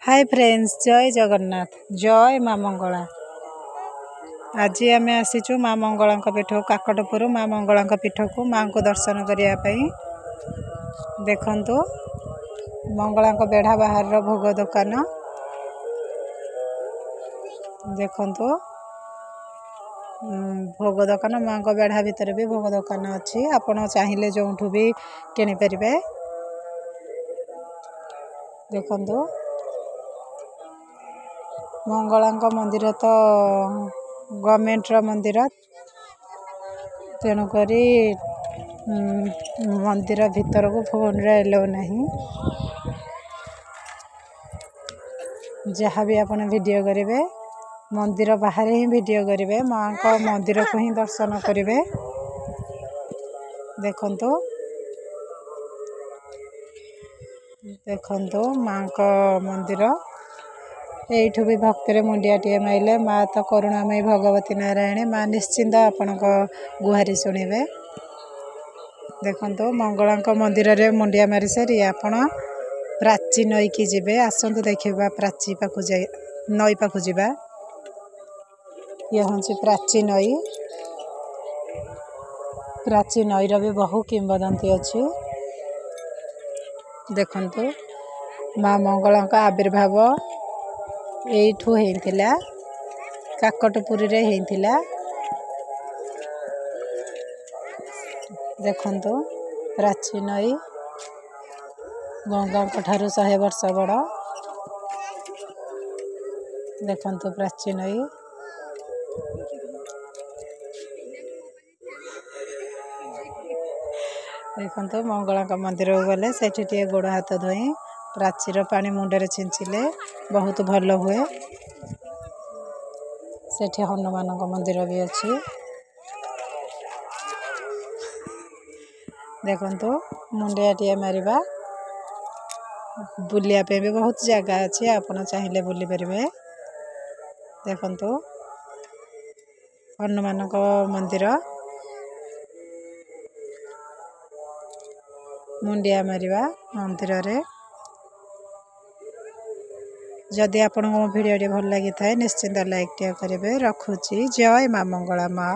Hi friends, जय जगन्नाथ, जय माँ मंगला। आज आम आसीचु माँ मंगला पीठ काकटपुर माँ मंगला पीठ को माँ को दर्शन करने। देखंतु मंगला बेढ़ा बाहर भोग दुकान देखंतु भोग दुकान माँ को बेढ़ा भितर भी भोग दुकान अच्छी। आपण चाहिए जो भी किनी परिबे। देखंतु मंगला मंदिर तो गवर्नमेंट मंदिर, तेणुक मंदिर भीतर को फोन रे एलो नहीं। जहाँ भी आपने वीडियो करेंगे मंदिर बाहर ही वीडियो करेंगे, माँ को मंदिर को ही दर्शन करेंगे। देखंतु देखंतु माँ को मंदिर एठू भी भक्ति मुंडिया टीए माइले माँ तो करुणामयी भगवती नारायणी माँ निश्चिंत आपण गुहारी शुणवे। देखंतु मंगला मंदिर रे मुंडिया मारी सारी आपण प्राची नई की जीवे। आसंतु देखिबा प्राची पाखु जाय नई पाखु जीवा। ये हंसी प्राची नई रो भी बहु किंवदंती अछि। देखंतु माँ मंगला आविर्भाव एठू हेतिला काकटपुरी रे हेतिला। देखंतु प्राची नई गंगा ठारू 100 वर्ष बड़। देखंतु प्राची नई देखंतु मंगला मंदिर गले सेठी गोड़ हाथ धोई प्राचीर पानी मुंडे छिंचिले बहुत भल हुए। सेठी हनुमान मंदिर भी अच्छी। देखंतु मुंडिया टीए मारिबा बुलिया पे भी बहुत जगह अच्छी, आपण चाहिए बुली परिबे। देखंतु हनुमान मंदिर मुंडिया मारिबा मंदिर रे। जदि आपन को वीडियो भल लगी थाए निश्चिंत लाइक टिया करेंगे। रखुची। जय माँ मंगला माँ।